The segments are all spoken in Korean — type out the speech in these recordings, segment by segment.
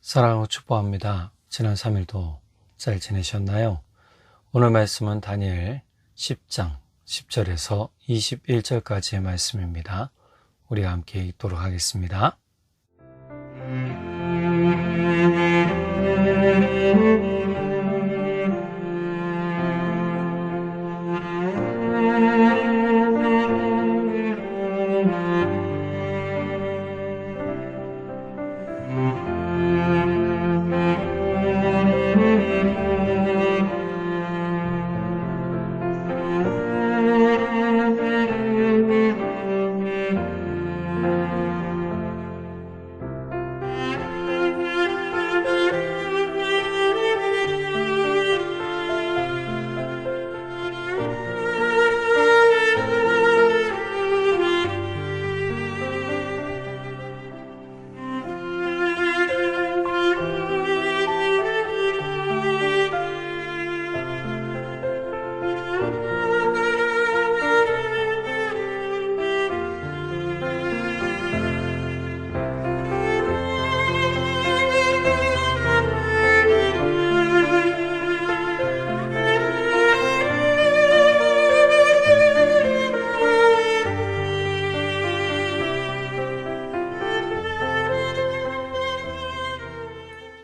사랑하고 축복합니다. 지난 3일도 잘 지내셨나요? 오늘 말씀은 다니엘 10장 10절에서 21절까지의 말씀입니다. 우리가 함께 읽도록 하겠습니다.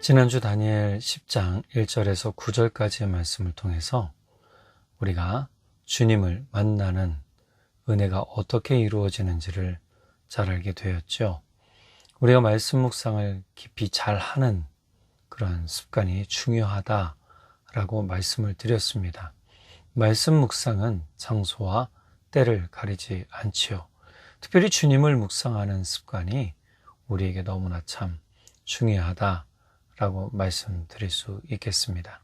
지난주 다니엘 10장 1절에서 9절까지의 말씀을 통해서 우리가 주님을 만나는 은혜가 어떻게 이루어지는지를 잘 알게 되었죠. 우리가 말씀 묵상을 깊이 잘 하는 그런 습관이 중요하다라고 말씀을 드렸습니다. 말씀 묵상은 장소와 때를 가리지 않지요. 특별히 주님을 묵상하는 습관이 우리에게 너무나 참 중요하다 라고 말씀드릴 수 있겠습니다.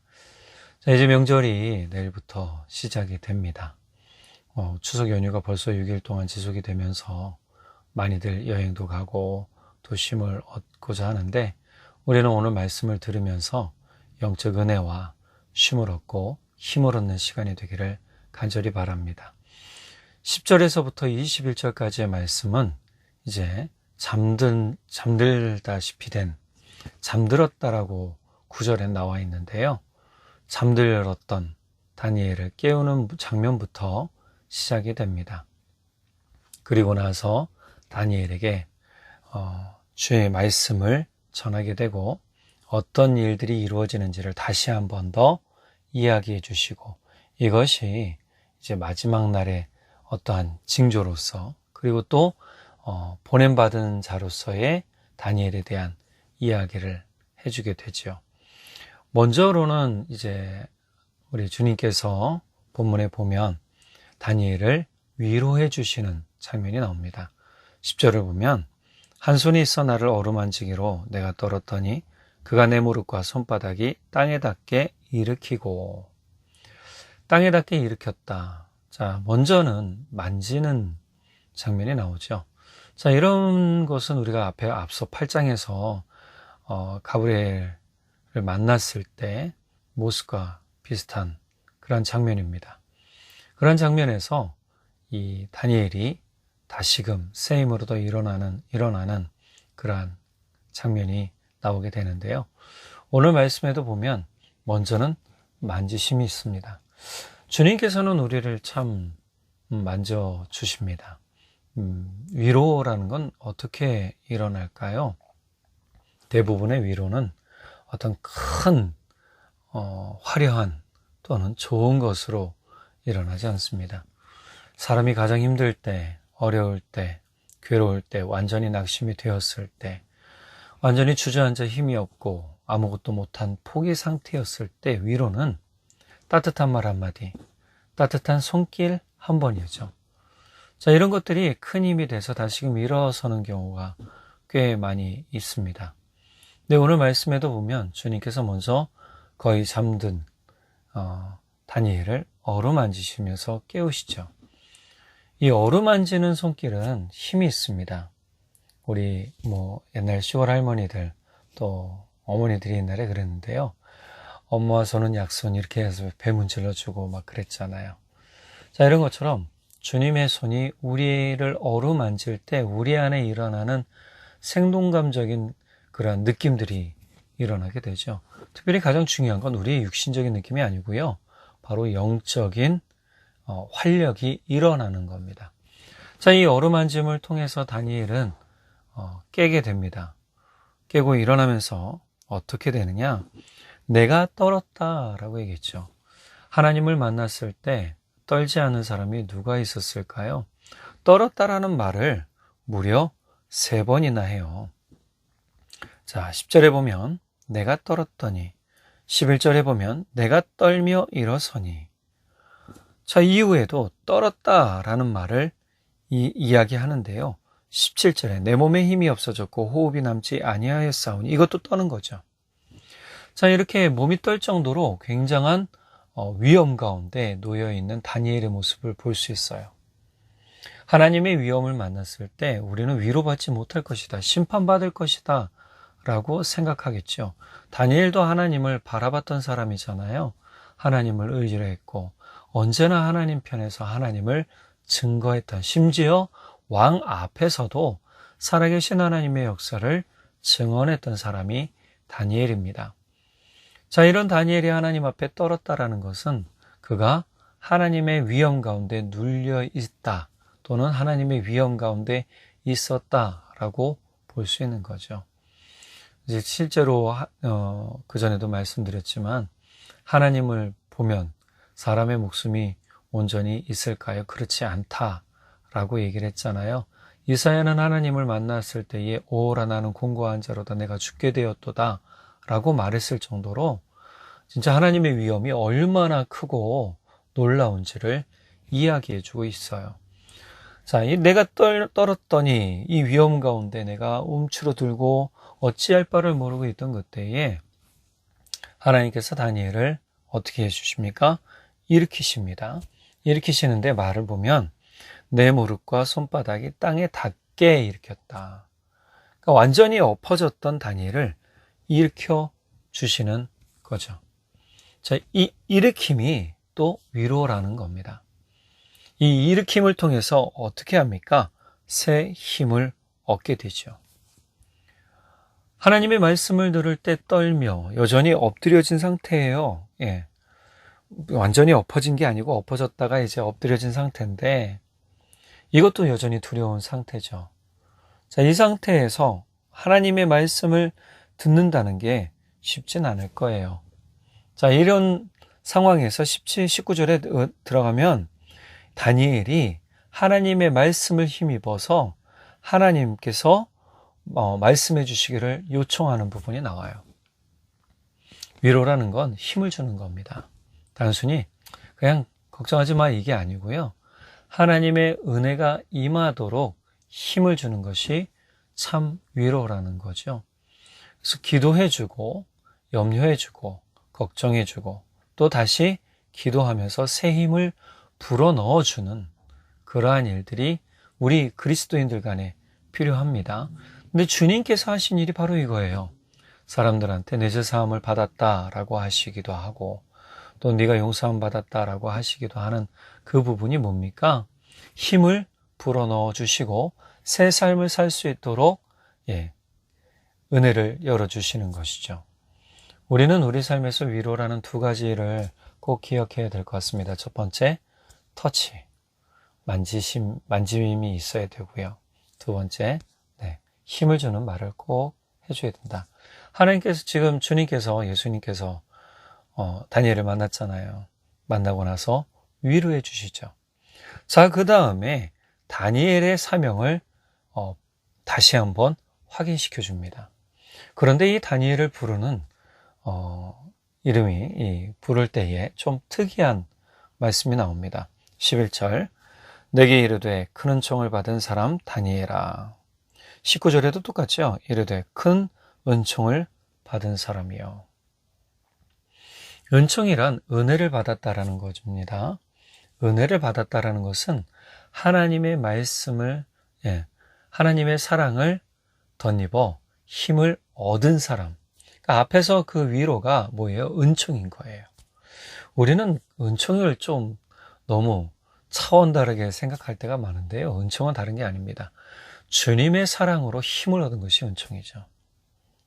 자, 이제 명절이 내일부터 시작이 됩니다. 추석 연휴가 벌써 6일 동안 지속이 되면서 많이들 여행도 가고 또 쉼을 얻고자 하는데 우리는 오늘 말씀을 들으면서 영적 은혜와 쉼을 얻고 힘을 얻는 시간이 되기를 간절히 바랍니다. 10절에서부터 21절까지의 말씀은 이제 잠들다시피 된 잠들었다라고 9절에 나와 있는데요. 잠들었던 다니엘을 깨우는 장면부터 시작이 됩니다. 그리고 나서 다니엘에게 주의 말씀을 전하게 되고 어떤 일들이 이루어지는지를 다시 한 번 더 이야기해 주시고 이것이 이제 마지막 날의 어떠한 징조로서 그리고 또 보냄받은 자로서의 다니엘에 대한 이야기를 해주게 되죠. 먼저로는 이제 우리 주님께서 본문에 보면 다니엘을 위로해 주시는 장면이 나옵니다. 10절을 보면 한 손이 있어 나를 어루만지기로 내가 떨었더니 그가 내 무릎과 손바닥이 땅에 닿게 일으키고 땅에 닿게 일으켰다. 자, 먼저는 만지는 장면이 나오죠. 자, 이런 것은 우리가 앞서 8장에서 가브리엘을 만났을 때 모습과 비슷한 그런 장면입니다. 그런 장면에서 이 다니엘이 다시금 새 힘으로도 일어나는 그러한 장면이 나오게 되는데요. 오늘 말씀에도 보면 먼저는 만지심이 있습니다. 주님께서는 우리를 참 만져주십니다. 위로라는 건 어떻게 일어날까요? 대부분의 위로는 어떤 큰 화려한 또는 좋은 것으로 일어나지 않습니다. 사람이 가장 힘들 때, 어려울 때, 괴로울 때, 완전히 낙심이 되었을 때, 완전히 주저앉아 힘이 없고 아무것도 못한 포기 상태였을 때 위로는 따뜻한 말 한마디, 따뜻한 손길 한 번이죠. 자, 이런 것들이 큰 힘이 돼서 다시금 일어서는 경우가 꽤 많이 있습니다. 네, 오늘 말씀에도 보면 주님께서 먼저 거의 잠든 다니엘을 어루만지시면서 깨우시죠. 이 어루만지는 손길은 힘이 있습니다. 우리 옛날 시골 할머니들 또 어머니들이 옛날에 그랬는데요. 엄마와 손은 약손 이렇게 해서 배 문질러주고 막 그랬잖아요. 자, 이런 것처럼 주님의 손이 우리를 어루만질 때 우리 안에 일어나는 생동감적인 그런 느낌들이 일어나게 되죠. 특별히 가장 중요한 건 우리의 육신적인 느낌이 아니고요. 바로 영적인 활력이 일어나는 겁니다. 자, 이 어루만짐을 통해서 다니엘은 깨게 됩니다. 깨고 일어나면서 어떻게 되느냐? 내가 떨었다라고 얘기했죠. 하나님을 만났을 때 떨지 않은 사람이 누가 있었을까요? 떨었다라는 말을 무려 3번이나 해요. 자, 10절에 보면 내가 떨었더니, 11절에 보면 내가 떨며 일어서니. 자, 이후에도 떨었다라는 말을 이야기하는데요. 17절에 내 몸에 힘이 없어졌고 호흡이 남지 아니하였사오니, 이것도 떠는 거죠. 자, 이렇게 몸이 떨 정도로 굉장한 위험 가운데 놓여 있는 다니엘의 모습을 볼 수 있어요. 하나님의 위험을 만났을 때 우리는 위로받지 못할 것이다, 심판받을 것이다 라고 생각하겠죠. 다니엘도 하나님을 바라봤던 사람이잖아요. 하나님을 의지로 했고 언제나 하나님 편에서 하나님을 증거했던, 심지어 왕 앞에서도 살아계신 하나님의 역사를 증언했던 사람이 다니엘입니다. 자, 이런 다니엘이 하나님 앞에 떨었다라는 것은 그가 하나님의 위험 가운데 눌려 있다, 또는 하나님의 위험 가운데 있었다라고 볼 수 있는 거죠. 이제 실제로 그전에도 말씀드렸지만 하나님을 보면 사람의 목숨이 온전히 있을까요? 그렇지 않다라고 얘기를 했잖아요. 이사야는 하나님을 만났을 때에 오라 나는 공고한 자로다, 내가 죽게 되었도다 라고 말했을 정도로 진짜 하나님의 위험이 얼마나 크고 놀라운지를 이야기해 주고 있어요. 자, 내가 떨었더니 이 위험 가운데 내가 움츠러들고 어찌할 바를 모르고 있던 그때에 하나님께서 다니엘을 어떻게 해주십니까? 일으키십니다. 일으키시는데 말을 보면 내 무릎과 손바닥이 땅에 닿게 일으켰다. 그러니까 완전히 엎어졌던 다니엘을 일으켜 주시는 거죠. 자, 이 일으킴이 또 위로라는 겁니다. 이 일으킴을 통해서 어떻게 합니까? 새 힘을 얻게 되죠. 하나님의 말씀을 들을 때 떨며 여전히 엎드려진 상태예요. 예. 완전히 엎어진 게 아니고 엎어졌다가 이제 엎드려진 상태인데 이것도 여전히 두려운 상태죠. 자, 이 상태에서 하나님의 말씀을 듣는다는 게 쉽진 않을 거예요. 자, 이런 상황에서 17, 19절에 들어가면 다니엘이 하나님의 말씀을 힘입어서 하나님께서 말씀해 주시기를 요청하는 부분이 나와요. 위로라는 건 힘을 주는 겁니다. 단순히 그냥 걱정하지 마 이게 아니고요. 하나님의 은혜가 임하도록 힘을 주는 것이 참 위로라는 거죠. 그래서 기도해주고 염려해주고 걱정해주고 또 다시 기도하면서 새 힘을 불어넣어주는 그러한 일들이 우리 그리스도인들 간에 필요합니다. 근데 주님께서 하신 일이 바로 이거예요. 사람들한테 내 죄 사함을 받았다라고 하시기도 하고 또 네가 용서함 받았다라고 하시기도 하는 그 부분이 뭡니까? 힘을 불어넣어 주시고 새 삶을 살 수 있도록 은혜를 열어주시는 것이죠. 우리는 우리 삶에서 위로라는 2가지를 꼭 기억해야 될 것 같습니다. 첫 번째, 터치, 만짐이 있어야 되고요. 2번째, 힘을 주는 말을 꼭 해줘야 된다. 하나님께서 지금 주님께서, 예수님께서 다니엘을 만났잖아요. 만나고 나서 위로해 주시죠. 자, 그 다음에 다니엘의 사명을 다시 한번 확인시켜 줍니다. 그런데 이 다니엘을 부르는 이름이 부를 때에 좀 특이한 말씀이 나옵니다. 11절 내게 이르되 큰 은총을 받은 사람 다니엘아. 19절에도 똑같죠. 이르되 큰 은총을 받은 사람이요. 은총이란 은혜를 받았다라는 것입니다. 은혜를 받았다라는 것은 하나님의 말씀을, 하나님의 사랑을 덧입어 힘을 얻은 사람. 그러니까 앞에서 그 위로가 뭐예요? 은총인 거예요. 우리는 은총을 좀 너무 차원 다르게 생각할 때가 많은데요. 은총은 다른 게 아닙니다. 주님의 사랑으로 힘을 얻은 것이 은총이죠.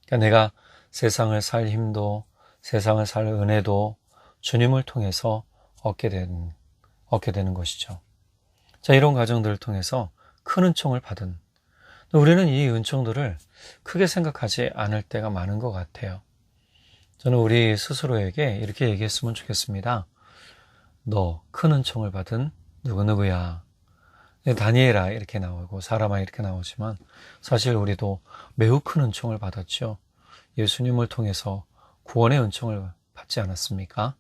그러니까 내가 세상을 살 힘도, 세상을 살 은혜도 주님을 통해서 얻게 되는 것이죠. 자, 이런 과정들을 통해서 큰 은총을 받은, 우리는 이 은총들을 크게 생각하지 않을 때가 많은 것 같아요. 저는 우리 스스로에게 이렇게 얘기했으면 좋겠습니다. 너 큰 은총을 받은 누구누구야. 다니엘아 이렇게 나오고 사람아 이렇게 나오지만 사실 우리도 매우 큰 은총을 받았죠. 예수님을 통해서 구원의 은총을 받지 않았습니까?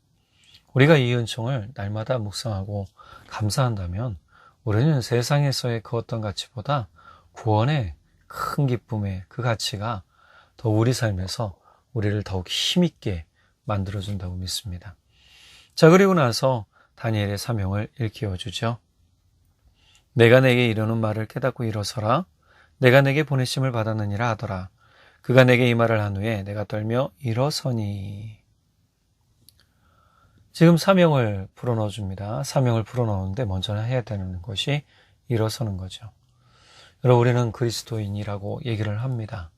우리가 이 은총을 날마다 묵상하고 감사한다면 우리는 세상에서의 그 어떤 가치보다 구원의 큰 기쁨의 그 가치가 더 우리 삶에서 우리를 더욱 힘있게 만들어준다고 믿습니다. 자, 그리고 나서 다니엘의 사명을 일깨워주죠. 내가 내게 이르는 말을 깨닫고 일어서라. 내가 내게 보내심을 받았느니라 하더라. 그가 내게 이 말을 한 후에 내가 떨며 일어서니. 지금 사명을 불어넣어줍니다. 사명을 불어넣는데 먼저 해야 되는 것이 일어서는 거죠. 여러분, 우리는 그리스도인이라고 얘기를 합니다.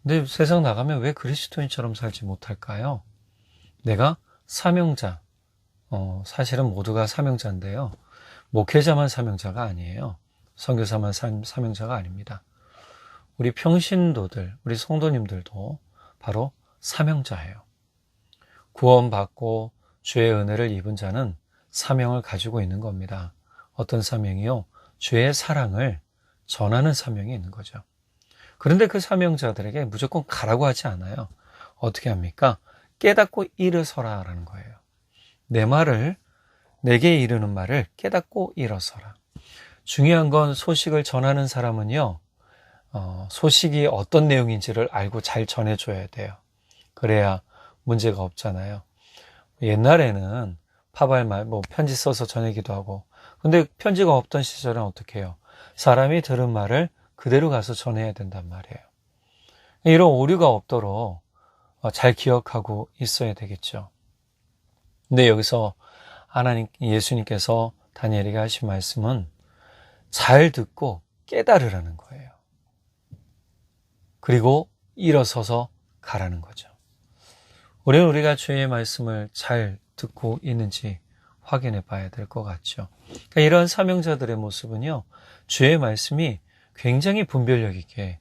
근데 세상 나가면 왜 그리스도인처럼 살지 못할까요? 내가 사명자, 사실은 모두가 사명자인데요. 목회자만 사명자가 아니에요. 선교사만 사명자가 아닙니다. 우리 평신도들, 우리 성도님들도 바로 사명자예요. 구원받고 주의 은혜를 입은 자는 사명을 가지고 있는 겁니다. 어떤 사명이요? 주의 사랑을 전하는 사명이 있는 거죠. 그런데 그 사명자들에게 무조건 가라고 하지 않아요. 어떻게 합니까? 깨닫고 일어서라라는 거예요. 내게 이르는 말을 깨닫고 일어서라. 중요한 건 소식을 전하는 사람은요, 소식이 어떤 내용인지를 알고 잘 전해줘야 돼요. 그래야 문제가 없잖아요. 옛날에는 파발말, 편지 써서 전하기도 하고, 근데 편지가 없던 시절은 어떻게 해요? 사람이 들은 말을 그대로 가서 전해야 된단 말이에요. 이런 오류가 없도록 잘 기억하고 있어야 되겠죠. 근데 여기서 예수님께서 다니엘에게 하신 말씀은 잘 듣고 깨달으라는 거예요. 그리고 일어서서 가라는 거죠. 우리가 주의 말씀을 잘 듣고 있는지 확인해 봐야 될 것 같죠. 그러니까 이런 사명자들의 모습은요, 주의 말씀이 굉장히 분별력 있게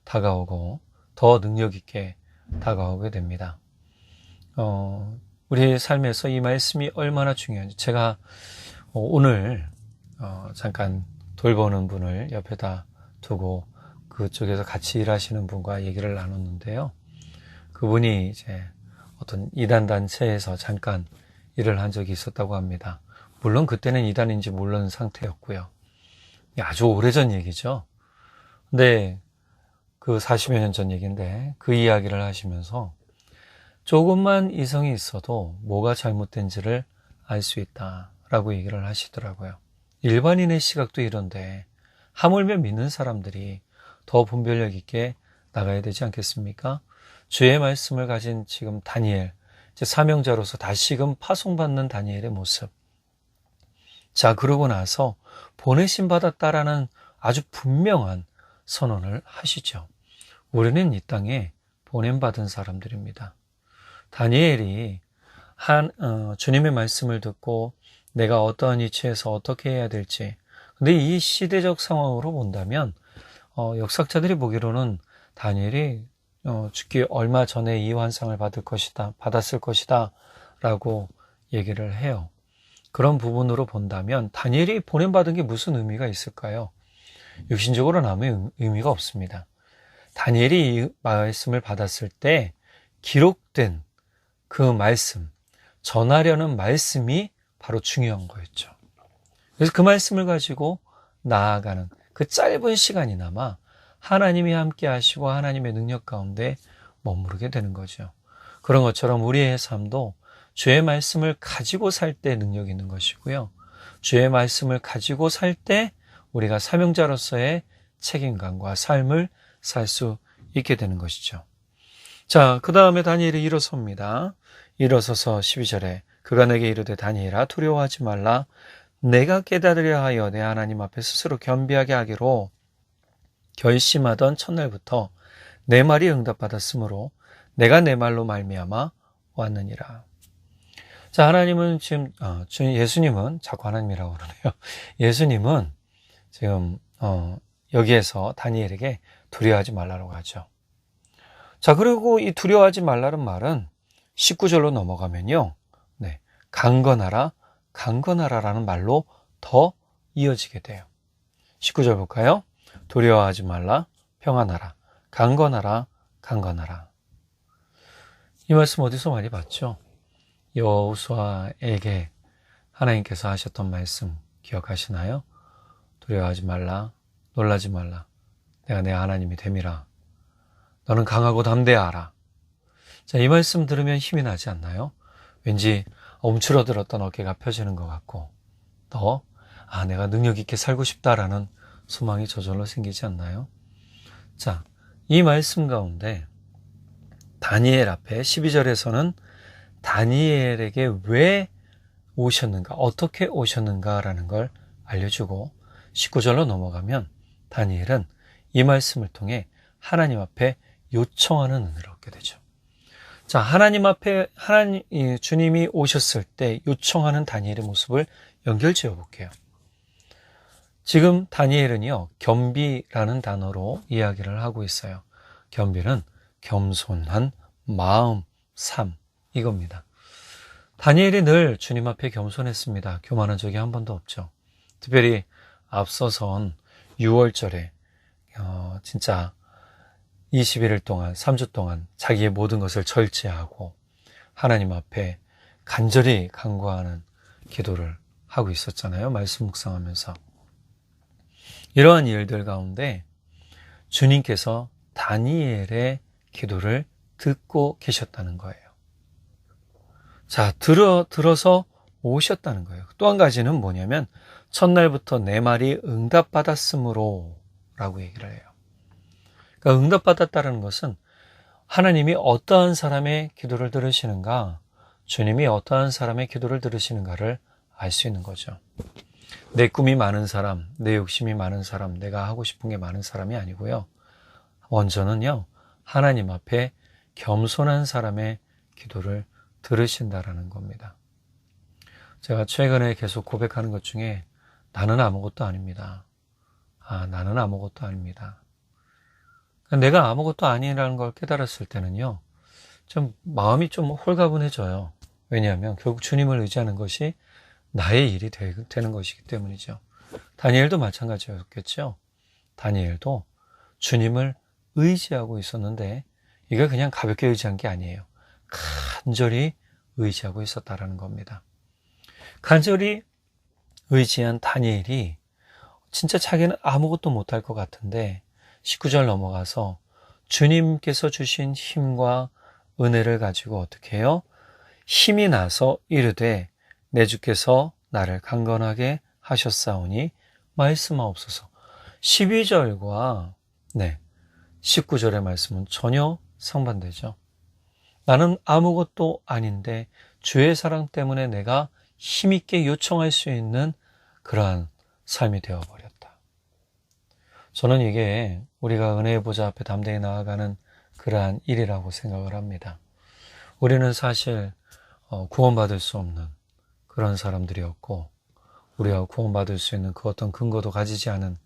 다가오고 더 능력 있게 다가오게 됩니다. 우리의 삶에서 이 말씀이 얼마나 중요한지 제가 오늘 잠깐 돌보는 분을 옆에다 두고 그쪽에서 같이 일하시는 분과 얘기를 나눴는데요. 그분이 이제 어떤 이단 단체에서 잠깐 일을 한 적이 있었다고 합니다. 물론 그때는 이단인지 모르는 상태였고요. 아주 오래전 얘기죠. 근데 그 40여 년 전 얘기인데 그 이야기를 하시면서 조금만 이성이 있어도 뭐가 잘못된지를 알 수 있다라고 얘기를 하시더라고요. 일반인의 시각도 이런데 하물며 믿는 사람들이 더 분별력 있게 나가야 되지 않겠습니까? 주의 말씀을 가진 지금 다니엘, 사명자로서 다시금 파송받는 다니엘의 모습. 자, 그러고 나서 보내심 받았다라는 아주 분명한 선언을 하시죠. 우리는 이 땅에 보냄받은 사람들입니다. 다니엘이 주님의 말씀을 듣고 내가 어떠한 위치에서 어떻게 해야 될지. 근데 이 시대적 상황으로 본다면 역사학자들이 보기로는 다니엘이 죽기 얼마 전에 이 환상을 받았을 것이다 라고 얘기를 해요. 그런 부분으로 본다면 다니엘이 보냄받은 게 무슨 의미가 있을까요? 육신적으로는 아무 의미가 없습니다. 다니엘이 이 말씀을 받았을 때 기록된 그 말씀, 전하려는 말씀이 바로 중요한 거였죠. 그래서 그 말씀을 가지고 나아가는 그 짧은 시간이나마 하나님이 함께 하시고 하나님의 능력 가운데 머무르게 되는 거죠. 그런 것처럼 우리의 삶도 주의 말씀을 가지고 살 때 능력이 있는 것이고요. 주의 말씀을 가지고 살 때 우리가 사명자로서의 책임감과 삶을 살 수 있게 되는 것이죠. 자, 그 다음에 다니엘이 일어섭니다. 일어서서 12절에 그가 내게 이르되 다니엘아 두려워하지 말라. 내가 깨달으려 하여 내 하나님 앞에 스스로 겸비하게 하기로 결심하던 첫날부터 내 말이 응답받았으므로 내가 내 말로 말미암아 왔느니라. 자, 하나님은 지금 예수님은 자꾸 하나님이라고 그러네요. 예수님은 지금 여기에서 다니엘에게 두려워하지 말라고 하죠. 자, 그리고 이 두려워하지 말라는 말은 19절로 넘어가면요. 네, 강건하라라는 말로 더 이어지게 돼요. 19절 볼까요? 두려워하지 말라, 평안하라, 강건하라. 이 말씀 어디서 많이 봤죠? 여호수아에게 하나님께서 하셨던 말씀 기억하시나요? 두려워하지 말라, 놀라지 말라. 내가 내 하나님이 됨이라. 너는 강하고 담대하라. 자, 이 말씀 들으면 힘이 나지 않나요? 왠지 움츠러들었던 어깨가 펴지는 것 같고 더 내가 능력 있게 살고 싶다라는 소망이 저절로 생기지 않나요? 자, 이 말씀 가운데 다니엘 앞에 12절에서는 다니엘에게 왜 오셨는가, 어떻게 오셨는가라는 걸 알려주고 19절로 넘어가면 다니엘은 이 말씀을 통해 하나님 앞에 요청하는 은혜를 얻게 되죠. 자, 하나님 앞에 주님이 오셨을 때 요청하는 다니엘의 모습을 연결지어 볼게요. 지금 다니엘은요, 겸비라는 단어로 이야기를 하고 있어요. 겸비는 겸손한 마음, 삶, 이겁니다. 다니엘이 늘 주님 앞에 겸손했습니다. 교만한 적이 한 번도 없죠. 특별히 앞서선 6월절에 진짜 21일 동안, 3주 동안 자기의 모든 것을 절제하고 하나님 앞에 간절히 간구하는 기도를 하고 있었잖아요. 말씀 묵상하면서. 이러한 일들 가운데 주님께서 다니엘의 기도를 듣고 계셨다는 거예요. 자, 들어서 오셨다는 거예요. 또 한 가지는 뭐냐면 첫날부터 내 말이 응답받았으므로 라고 얘기를 해요. 그러니까 응답받았다는 것은 하나님이 어떠한 사람의 기도를 들으시는가, 주님이 어떠한 사람의 기도를 들으시는가를 알 수 있는 거죠. 내 꿈이 많은 사람, 내 욕심이 많은 사람, 내가 하고 싶은 게 많은 사람이 아니고요. 먼저는요, 하나님 앞에 겸손한 사람의 기도를 들으신다라는 겁니다. 제가 최근에 계속 고백하는 것 중에 나는 아무것도 아닙니다. 나는 아무것도 아닙니다. 내가 아무것도 아니라는 걸 깨달았을 때는요, 좀 마음이 좀 홀가분해져요. 왜냐하면 결국 주님을 의지하는 것이 나의 일이 되는 것이기 때문이죠. 다니엘도 마찬가지였겠죠. 다니엘도 주님을 의지하고 있었는데 이게 그냥 가볍게 의지한 게 아니에요. 간절히 의지하고 있었다라는 겁니다. 간절히 의지한 다니엘이 진짜 자기는 아무것도 못할 것 같은데 19절 넘어가서 주님께서 주신 힘과 은혜를 가지고 어떻게 해요? 힘이 나서 이르되 내 주께서 나를 강건하게 하셨사오니 말씀하옵소서. 12절과 19절의 말씀은 전혀 상반되죠. 나는 아무것도 아닌데 주의 사랑 때문에 내가 힘있게 요청할 수 있는 그러한 삶이 되어버렸다. 저는 이게 우리가 은혜의 보좌 앞에 담대히 나아가는 그러한 일이라고 생각을 합니다. 우리는 사실 구원받을 수 없는 그런 사람들이었고 우리가 구원받을 수 있는 그 어떤 근거도 가지지 않은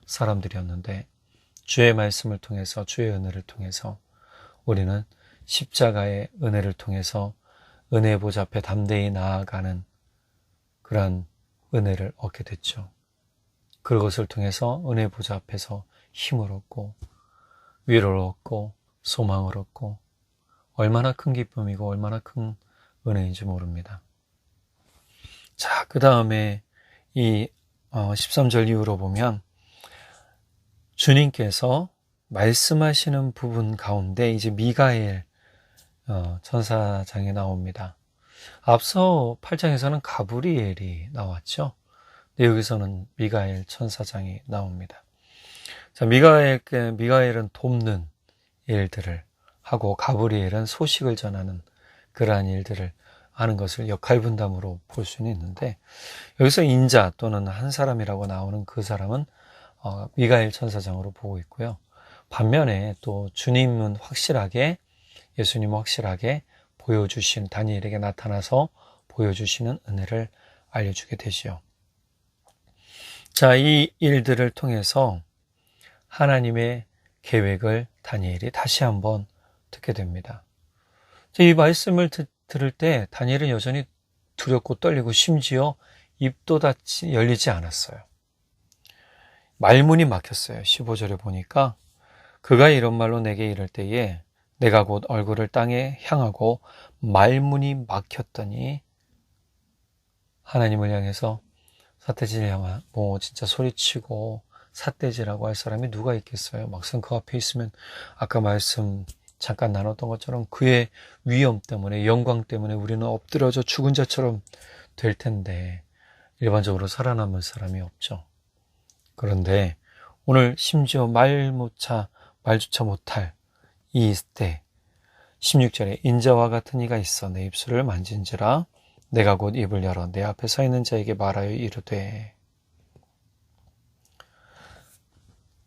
사람들이었는데 주의 말씀을 통해서 주의 은혜를 통해서 우리는 십자가의 은혜를 통해서 은혜의 보좌 앞에 담대히 나아가는 그러한 은혜를 얻게 됐죠. 그것을 통해서 은혜의 보좌 앞에서 힘을 얻고 위로를 얻고 소망을 얻고 얼마나 큰 기쁨이고 얼마나 큰 은혜인지 모릅니다. 자, 그 다음에 이 13절 이후로 보면 주님께서 말씀하시는 부분 가운데 이제 미가엘 천사장이 나옵니다. 앞서 8장에서는 가브리엘이 나왔죠. 근데 여기서는 미가엘 천사장이 나옵니다. 자, 미가엘은 돕는 일들을 하고 가브리엘은 소식을 전하는 그러한 일들을 하는 것을 역할 분담으로 볼 수는 있는데 여기서 인자 또는 한 사람이라고 나오는 그 사람은 미가엘 천사장으로 보고 있고요. 반면에 또 주님은 확실하게 예수님은 확실하게 보여주신, 다니엘에게 나타나서 보여주시는 은혜를 알려주게 되지요. 자, 이 일들을 통해서 하나님의 계획을 다니엘이 다시 한번 듣게 됩니다. 이 말씀을 들을 때 다니엘은 여전히 두렵고 떨리고 심지어 입도 열리지 않았어요. 말문이 막혔어요. 15절에 보니까 그가 이런 말로 내게 이를 때에 내가 곧 얼굴을 땅에 향하고 말문이 막혔더니 하나님을 향해서 삿대질 향하고 진짜 소리치고 삿대질하고 할 사람이 누가 있겠어요? 막상 그 앞에 있으면 아까 말씀 잠깐 나눴던 것처럼 그의 위엄 때문에, 영광 때문에 우리는 엎드려져 죽은 자처럼 될 텐데 일반적으로 살아남을 사람이 없죠. 그런데 오늘 심지어 말조차 못할 이때 16절에 인자와 같은 이가 있어 내 입술을 만진지라 내가 곧 입을 열어 내 앞에 서 있는 자에게 말하여 이르되.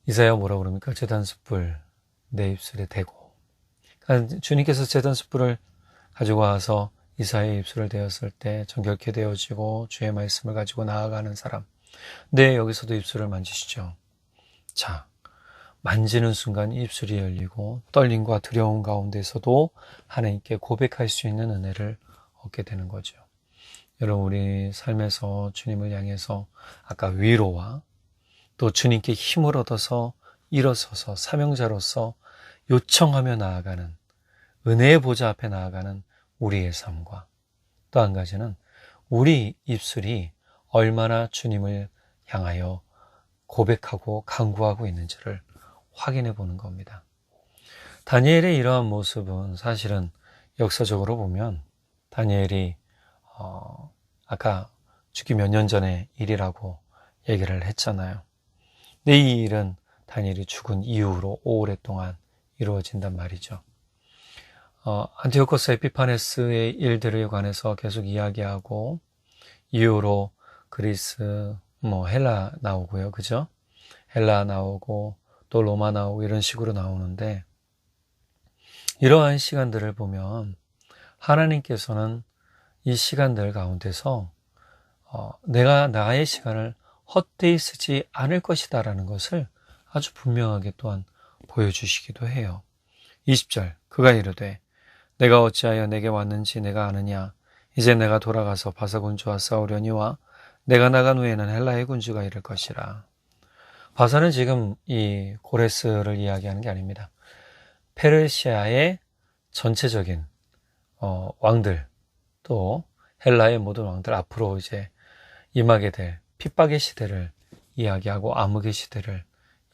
이사야가 뭐라고 그럽니까? 제단숯불 내 입술에 대고. 그러니까 주님께서 제단숯불을 가지고 와서 이사야의 입술을 대었을 때 정결케 되어지고 주의 말씀을 가지고 나아가는 사람. 네, 여기서도 입술을 만지시죠. 자, 만지는 순간 입술이 열리고 떨림과 두려움 가운데서도 하나님께 고백할 수 있는 은혜를 얻게 되는 거죠. 여러분, 우리 삶에서 주님을 향해서 아까 위로와 또 주님께 힘을 얻어서 일어서서 사명자로서 요청하며 나아가는 은혜의 보좌 앞에 나아가는 우리의 삶과 또 한 가지는 우리 입술이 얼마나 주님을 향하여 고백하고 간구하고 있는지를 확인해 보는 겁니다. 다니엘의 이러한 모습은 사실은 역사적으로 보면 다니엘이 아까 죽기 몇 년 전의 일이라고 얘기를 했잖아요. 근데 이 일은 다니엘이 죽은 이후로 오랫동안 이루어진단 말이죠. 안티오코스 에피파네스의 일들에 관해서 계속 이야기하고 이후로 그리스, 헬라 나오고요. 그죠? 헬라 나오고 또 로마 나오고 이런 식으로 나오는데 이러한 시간들을 보면 하나님께서는 이 시간들 가운데서 내가 나의 시간을 헛되이 쓰지 않을 것이다라는 것을 아주 분명하게 또한 보여주시기도 해요. 20절 그가 이르되 내가 어찌하여 내게 왔는지 내가 아느냐 이제 내가 돌아가서 바사 군주와 싸우려니와 내가 나간 후에는 헬라의 군주가 이를 것이라. 바사는 지금 이 고레스를 이야기하는 게 아닙니다. 페르시아의 전체적인 왕들 또 헬라의 모든 왕들 앞으로 이제 임하게 될 핍박의 시대를 이야기하고 암흑의 시대를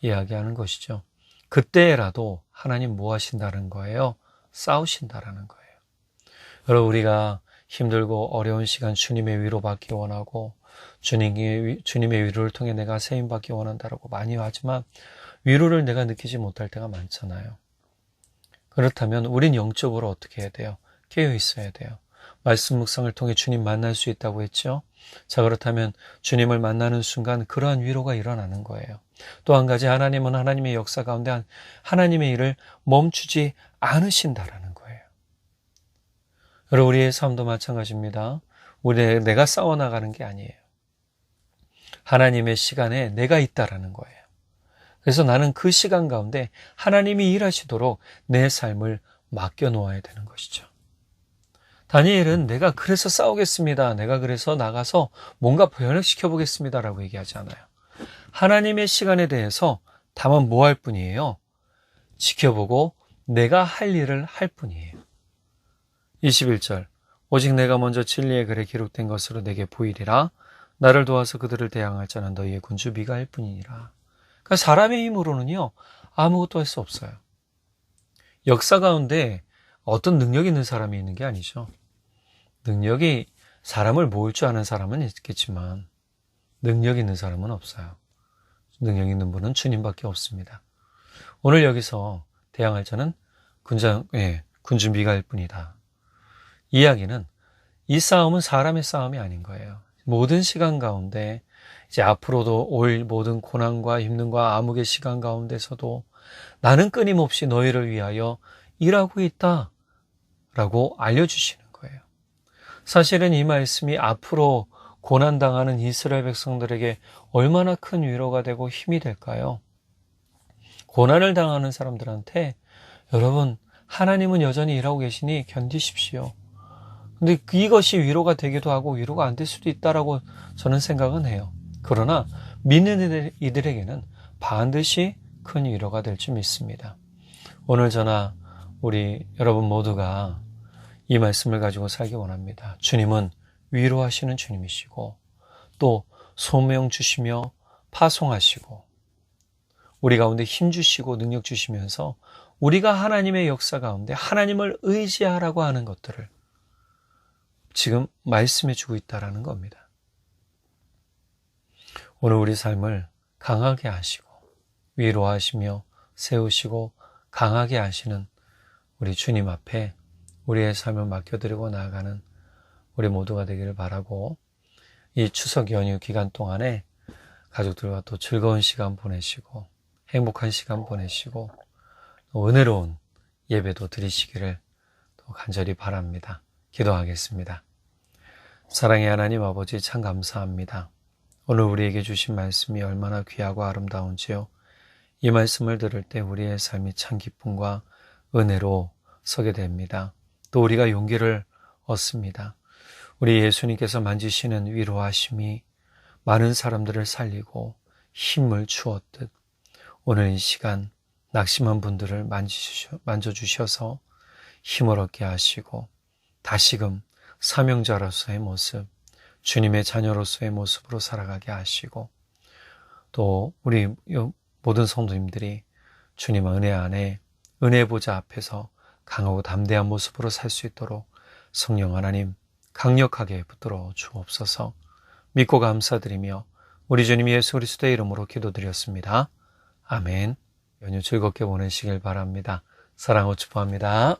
이야기하는 것이죠. 그때라도 하나님 뭐 하신다는 거예요? 싸우신다라는 거예요. 여러분 우리가 힘들고 어려운 시간 주님의 위로 받기 원하고 주님의 위로를 통해 내가 세임 받기 원한다라고 많이 하지만 위로를 내가 느끼지 못할 때가 많잖아요. 그렇다면 우린 영적으로 어떻게 해야 돼요? 깨어 있어야 돼요. 말씀 묵상을 통해 주님 만날 수 있다고 했죠. 자, 그렇다면 주님을 만나는 순간 그러한 위로가 일어나는 거예요. 또 한 가지 하나님은 하나님의 역사 가운데 하나님의 일을 멈추지 않으신다라는 거예요. 여러분 우리의 삶도 마찬가지입니다. 내가 싸워나가는 게 아니에요. 하나님의 시간에 내가 있다라는 거예요. 그래서 나는 그 시간 가운데 하나님이 일하시도록 내 삶을 맡겨놓아야 되는 것이죠. 다니엘은 내가 그래서 싸우겠습니다. 내가 그래서 나가서 뭔가 변혁시켜 보겠습니다라고 얘기하지 않아요. 하나님의 시간에 대해서 다만 뭐 할 뿐이에요? 지켜보고 내가 할 일을 할 뿐이에요. 21절 오직 내가 먼저 진리의 글에 기록된 것으로 내게 보이리라. 나를 도와서 그들을 대항할 자는 너희의 군주 미가일 뿐이니라. 그러니까 사람의 힘으로는요 아무것도 할 수 없어요. 역사 가운데 어떤 능력이 있는 사람이 있는 게 아니죠. 능력이 사람을 모을 줄 아는 사람은 있겠지만 능력 있는 사람은 없어요. 능력 있는 분은 주님밖에 없습니다. 오늘 여기서 대항할 자는 군주 미가일 뿐이다. 이야기는 이 싸움은 사람의 싸움이 아닌 거예요. 모든 시간 가운데 이제 앞으로도 올 모든 고난과 힘듦과 암흑의 시간 가운데서도 나는 끊임없이 너희를 위하여 일하고 있다. 라고 알려주시는 거예요. 사실은 이 말씀이 앞으로 고난당하는 이스라엘 백성들에게 얼마나 큰 위로가 되고 힘이 될까요? 고난을 당하는 사람들한테 여러분, 하나님은 여전히 일하고 계시니 견디십시오. 근데 이것이 위로가 되기도 하고 위로가 안 될 수도 있다라고 저는 생각은 해요. 그러나 믿는 이들에게는 반드시 큰 위로가 될 줄 믿습니다. 오늘 저나 우리 여러분 모두가 이 말씀을 가지고 살기 원합니다. 주님은 위로하시는 주님이시고 또 소명 주시며 파송하시고 우리 가운데 힘 주시고 능력 주시면서 우리가 하나님의 역사 가운데 하나님을 의지하라고 하는 것들을 지금 말씀해 주고 있다라는 겁니다. 오늘 우리 삶을 강하게 하시고 위로하시며 세우시고 강하게 하시는 우리 주님 앞에 우리의 삶을 맡겨드리고 나아가는 우리 모두가 되기를 바라고 이 추석 연휴 기간 동안에 가족들과 또 즐거운 시간 보내시고 행복한 시간 보내시고 은혜로운 예배도 드리시기를 또 간절히 바랍니다. 기도하겠습니다. 사랑의 하나님 아버지 참 감사합니다. 오늘 우리에게 주신 말씀이 얼마나 귀하고 아름다운지요. 이 말씀을 들을 때 우리의 삶이 참 기쁨과 은혜로 서게 됩니다. 또 우리가 용기를 얻습니다. 우리 예수님께서 만지시는 위로하심이 많은 사람들을 살리고 힘을 주었듯 오늘 이 시간 낙심한 분들을 만져주셔서 힘을 얻게 하시고 다시금 사명자로서의 모습, 주님의 자녀로서의 모습으로 살아가게 하시고 또 우리 모든 성도님들이 주님 은혜 안에 은혜 보좌 앞에서 강하고 담대한 모습으로 살 수 있도록 성령 하나님 강력하게 붙들어 주옵소서. 믿고 감사드리며 우리 주님 예수 그리스도의 이름으로 기도드렸습니다. 아멘. 연휴 즐겁게 보내시길 바랍니다. 사랑하고 축복합니다.